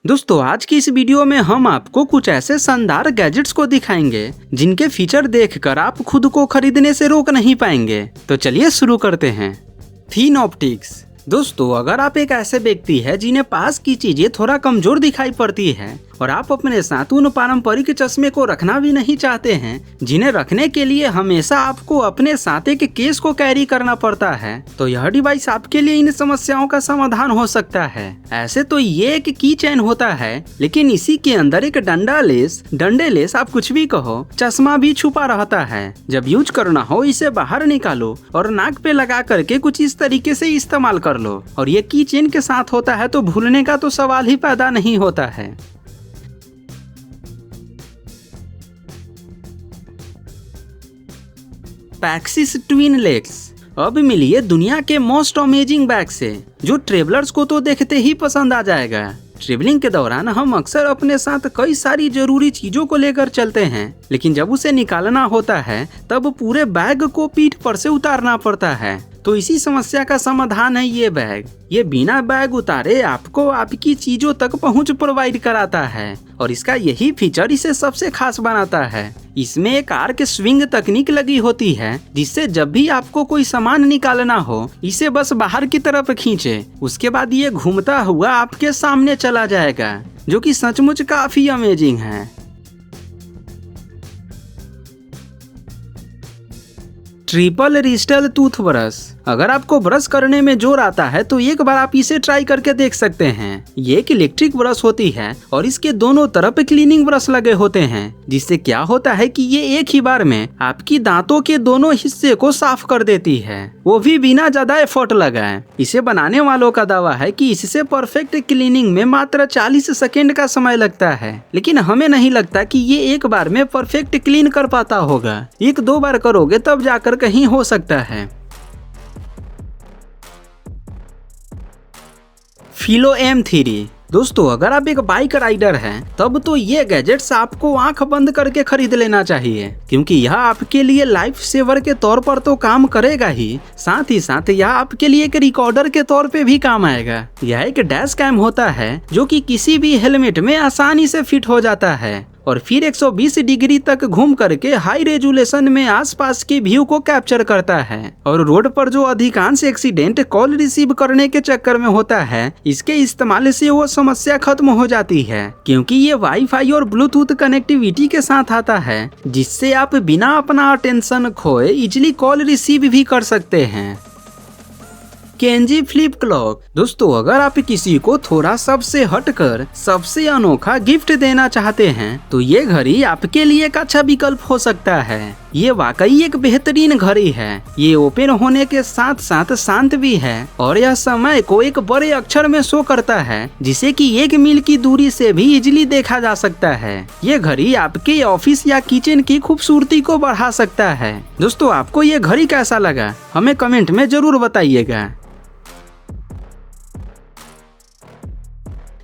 दोस्तों आज की इस वीडियो में हम आपको कुछ ऐसे शानदार गैजेट्स को दिखाएंगे जिनके फीचर देखकर आप खुद को खरीदने से रोक नहीं पाएंगे। तो चलिए शुरू करते हैं। Thin optics. दोस्तों अगर आप एक ऐसे व्यक्ति है जिन्हें पास की चीजें थोड़ा कमजोर दिखाई पड़ती है और आप अपने साथ उन पारंपरिक चश्मे को रखना भी नहीं चाहते हैं जिन्हें रखने के लिए हमेशा आपको अपने साथ एक केस को कैरी करना पड़ता है, तो यह डिवाइस आपके लिए इन समस्याओं का समाधान हो सकता है। ऐसे तो ये एक की चेन होता है, लेकिन इसी के अंदर एक डंडेलेस आप कुछ भी कहो, चश्मा भी छुपा रहता है। जब यूज करना हो इसे बाहर निकालो और नाक पे लगा करके कुछ इस तरीके से इस्तेमाल कर लो, और ये की चेन के साथ होता है तो भूलने का तो सवाल ही पैदा नहीं होता है। पैक्सिस ट्विन लेग्स। अब मिलिए दुनिया के मोस्ट अमेजिंग बैग से, जो ट्रेवलर्स को तो देखते ही पसंद आ जाएगा। ट्रेवलिंग के दौरान हम अक्सर अपने साथ कई सारी जरूरी चीजों को लेकर चलते हैं, लेकिन जब उसे निकालना होता है तब पूरे बैग को पीठ पर से उतारना पड़ता है। तो इसी समस्या का समाधान है ये बैग। ये बिना बैग उतारे आपको आपकी चीजों तक पहुंच प्रोवाइड कराता है, और इसका यही फीचर इसे सबसे खास बनाता है। इसमें एक आर्क स्विंग तकनीक लगी होती है, जिससे जब भी आपको कोई सामान निकालना हो इसे बस बाहर की तरफ खींचे, उसके बाद ये घूमता हुआ आपके सामने चला जाएगा, जो कि सचमुच काफी अमेजिंग है। Triple bristle toothbrush. अगर आपको ब्रश करने में जोर आता है तो एक बार आप इसे ट्राई करके देख सकते हैं। ये एक इलेक्ट्रिक ब्रश होती है और इसके दोनों तरफ क्लीनिंग ब्रश लगे होते हैं, जिससे क्या होता है कि ये एक ही बार में आपकी दांतों के दोनों हिस्से को साफ कर देती है, वो भी बिना ज्यादा एफर्ट लगाए। इसे बनाने वालों का दावा है कि इससे परफेक्ट क्लीनिंग में मात्र 40 सेकेंड का समय लगता है, लेकिन हमें नहीं लगता कि ये एक बार में परफेक्ट क्लीन कर पाता होगा। 1-2 बार करोगे तब जाकर कहीं हो सकता है। फिलो M3। दोस्तों अगर आप एक बाइक राइडर हैं तब तो ये गैजेट्स आपको आंख बंद करके खरीद लेना चाहिए, क्योंकि यह आपके लिए लाइफ सेवर के तौर पर तो काम करेगा ही साथ यह आपके लिए एक रिकॉर्डर के तौर पे भी काम आएगा। यह एक डैश कैम होता है जो कि किसी भी हेलमेट में आसानी से फिट हो जाता है, और फिर 120 डिग्री तक घूम करके हाई रेजुलेशन में आसपास के व्यू को कैप्चर करता है। और रोड पर जो अधिकांश एक्सीडेंट कॉल रिसीव करने के चक्कर में होता है, इसके इस्तेमाल से वो समस्या खत्म हो जाती है, क्योंकि ये वाईफाई और ब्लूटूथ कनेक्टिविटी के साथ आता है, जिससे आप बिना अपना अटेंशन खोए इजिली कॉल रिसीव भी कर सकते हैं। Kenji flip clock. दोस्तों अगर आप किसी को थोड़ा सबसे हटकर सबसे अनोखा गिफ्ट देना चाहते हैं तो ये घड़ी आपके लिए एक अच्छा विकल्प हो सकता है। ये वाकई एक बेहतरीन घड़ी है। ये ओपन होने के साथ साथ शांत भी है, और यह समय को एक बड़े अक्षर में शो करता है, जिसे कि 1 मील की दूरी से भी इजिली देखा जा सकता है। ये घड़ी आपके ऑफिस या किचन की खूबसूरती को बढ़ा सकता है। दोस्तों आपको ये घड़ी कैसा लगा हमें कमेंट में जरूर बताइएगा।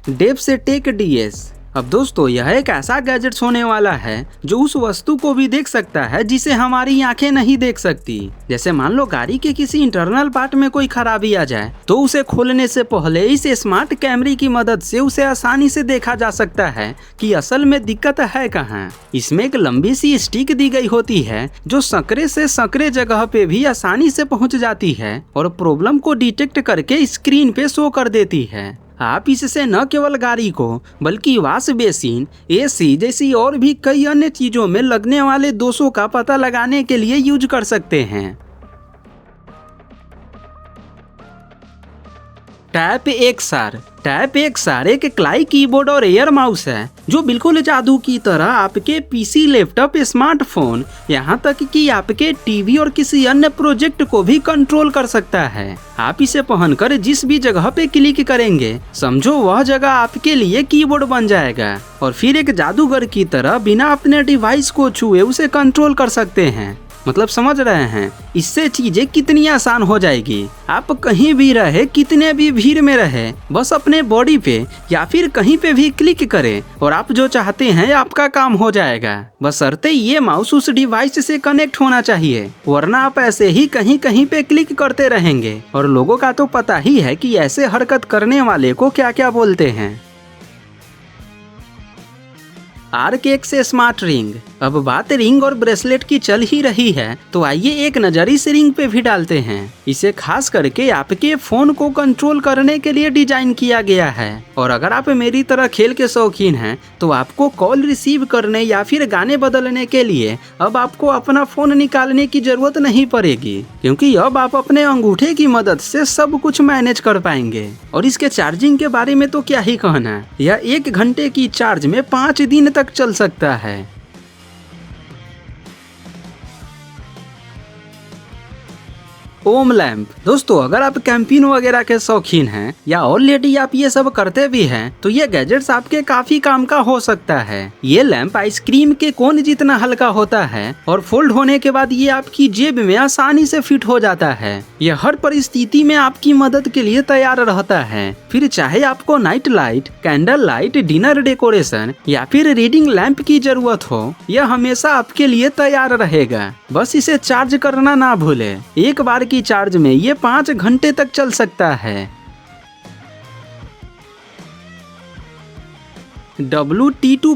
डेप्सटेक DS। अब दोस्तों यह एक ऐसा गैजेट्स होने वाला है जो उस वस्तु को भी देख सकता है जिसे हमारी आंखें नहीं देख सकती। जैसे मान लो गाड़ी के किसी इंटरनल पार्ट में कोई खराबी आ जाए तो उसे खोलने से पहले इस स्मार्ट कैमरे की मदद से उसे आसानी से देखा जा सकता है कि असल में दिक्कत है कहाँ। इसमें एक लंबी सी स्टिक दी गई होती है जो संकरे से संकरे जगह पे भी आसानी से पहुँच जाती है और प्रॉब्लम को डिटेक्ट करके स्क्रीन पे शो कर देती है। आप इससे न केवल गाड़ी को बल्कि वॉश बेसिन, AC जैसी और भी कई अन्य चीजों में लगने वाले दोषों का पता लगाने के लिए यूज कर सकते हैं। टैप XR एक क्लाई कीबोर्ड और एयर माउस है जो बिल्कुल जादू की तरह आपके PC, लैपटॉप, स्मार्टफोन, यहाँ तक कि आपके टीवी और किसी अन्य प्रोजेक्ट को भी कंट्रोल कर सकता है। आप इसे पहनकर जिस भी जगह पे क्लिक करेंगे समझो वह जगह आपके लिए कीबोर्ड बन जाएगा, और फिर एक जादूगर की तरह बिना अपने डिवाइस को छुए उसे कंट्रोल कर सकते हैं। मतलब समझ रहे हैं इससे चीजें कितनी आसान हो जाएगी। आप कहीं भी रहे, कितने भी भीड़ में रहे, बस अपने बॉडी पे या फिर कहीं पे भी क्लिक करें और आप जो चाहते हैं आपका काम हो जाएगा। बशर्ते ये माउस उस डिवाइस से कनेक्ट होना चाहिए, वरना आप ऐसे ही कहीं कहीं पे क्लिक करते रहेंगे। और लोगों का तो पता ही है कि ऐसे हरकत करने वाले को क्या क्या बोलते हैं। RKX smart ring. अब बात रिंग और ब्रेसलेट की चल ही रही है, तो आइए एक नज़र इस रिंग पे भी डालते हैं। इसे खास करके आपके फोन को कंट्रोल करने के लिए डिजाइन किया गया है। और अगर आप मेरी तरह खेल के शौकीन हैं तो आपको कॉल रिसीव करने या फिर गाने बदलने के लिए अब आपको अपना फोन निकालने की जरूरत नहीं पड़ेगी, क्योंकि अब आप अपने अंगूठे की मदद से सब कुछ मैनेज कर पाएंगे। और इसके चार्जिंग के बारे में तो क्या ही कहना, यह 1 घंटे की चार्ज में 5 दिन तक चल सकता है। ओम लैंप। दोस्तों अगर आप कैंपिंग वगैरह के शौकीन हैं या ऑलरेडी आप ये सब करते भी हैं तो ये गैजेट्स आपके काफी काम का हो सकता है। ये लैंप आइसक्रीम के कोन जितना हल्का होता है और फोल्ड होने के बाद ये आपकी जेब में आसानी से फिट हो जाता है। यह हर परिस्थिति में आपकी मदद के लिए तैयार रहता है। फिर चाहे आपको night light, candle light, dinner decoration या फिर रीडिंग लैंप की जरूरत हो, यह हमेशा आपके लिए तैयार रहेगा। बस इसे चार्ज करना ना भूले। एक बार की चार्ज में ये 5 घंटे तक चल सकता है। WT2+।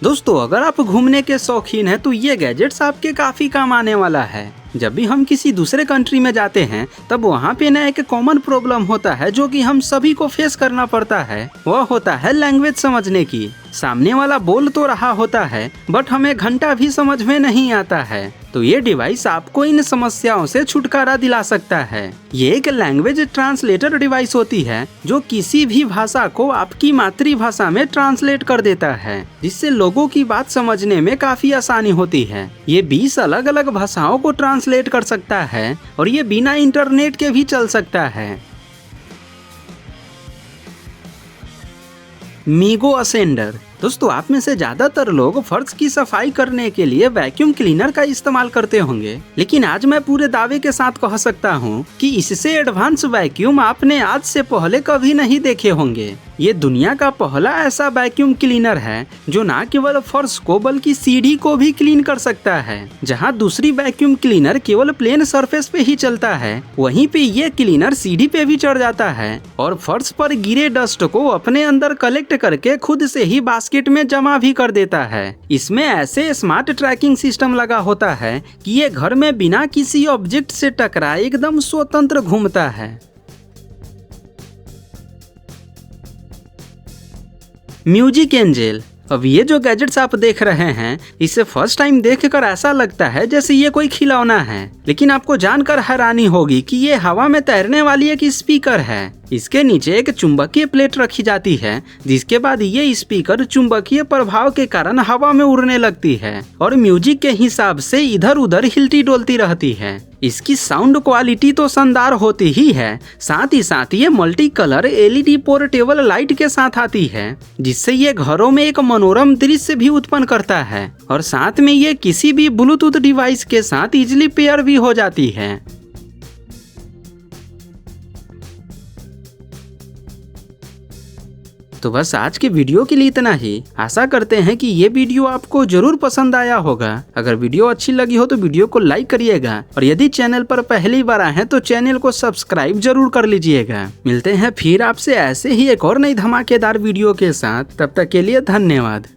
दोस्तों अगर आप घूमने के शौकीन हैं तो ये गैजेट्स आपके काफी काम आने वाला है। जब भी हम किसी दूसरे कंट्री में जाते हैं तब वहाँ पे ना एक कॉमन प्रॉब्लम होता है जो कि हम सभी को फेस करना पड़ता है, वह होता है लैंग्वेज समझने की। सामने वाला बोल तो रहा होता है बट हमें घंटा भी समझ में नहीं आता है। तो ये डिवाइस आपको इन समस्याओं से छुटकारा दिला सकता है। ये एक लैंग्वेज ट्रांसलेटर डिवाइस होती है जो किसी भी भाषा को आपकी मातृभाषा में ट्रांसलेट कर देता है, जिससे लोगों की बात समझने में काफी आसानी होती है। ये 20 अलग अलग भाषाओं को ट्रांसलेट कर सकता है और ये बिना इंटरनेट के भी चल सकता है। MeeGo ascender. दोस्तों आप में से ज्यादातर लोग फर्श की सफाई करने के लिए वैक्यूम क्लीनर का इस्तेमाल करते होंगे, लेकिन आज मैं पूरे दावे के साथ कह सकता हूँ कि इससे एडवांस वैक्यूम आपने आज से पहले कभी नहीं देखे होंगे। ये दुनिया का पहला ऐसा वैक्यूम क्लीनर है जो न केवल फर्श को बल्कि सीढ़ी को भी क्लीन कर सकता है। जहाँ दूसरी वैक्यूम क्लीनर केवल प्लेन सरफेस पे ही चलता है, वहीं पे ये क्लीनर सीढ़ी पे भी चढ़ जाता है और फर्श पर गिरे डस्ट को अपने अंदर कलेक्ट करके खुद से ही बास्केट में जमा भी कर देता है। इसमें ऐसे स्मार्ट ट्रैकिंग सिस्टम लगा होता है कि ये घर में बिना किसी ऑब्जेक्ट से टकराए एकदम स्वतंत्र घूमता है। Music angel. अब ये जो गैजेट्स आप देख रहे हैं इसे फर्स्ट टाइम देखकर ऐसा लगता है जैसे ये कोई खिलौना है, लेकिन आपको जानकर हैरानी होगी कि ये हवा में तैरने वाली एक स्पीकर है। इसके नीचे एक चुंबकीय प्लेट रखी जाती है, जिसके बाद ये स्पीकर चुंबकीय प्रभाव के कारण हवा में उड़ने लगती है और म्यूजिक के हिसाब से इधर उधर हिलती डोलती रहती है। इसकी साउंड क्वालिटी तो शानदार होती ही है, साथ ही साथ ये multi colour LED portable light के साथ आती है, जिससे ये घरों में एक मनोरम दृश्य भी उत्पन्न करता है और साथ में ये किसी भी ब्लूटूथ डिवाइस के साथ इजीली पेयर भी हो जाती है। तो बस आज के वीडियो के लिए इतना ही। आशा करते हैं कि ये वीडियो आपको जरूर पसंद आया होगा। अगर वीडियो अच्छी लगी हो तो वीडियो को लाइक करिएगा और यदि चैनल पर पहली बार आए हैं तो चैनल को सब्सक्राइब जरूर कर लीजिएगा। मिलते हैं फिर आपसे ऐसे ही एक और नई धमाकेदार वीडियो के साथ, तब तक के लिए धन्यवाद।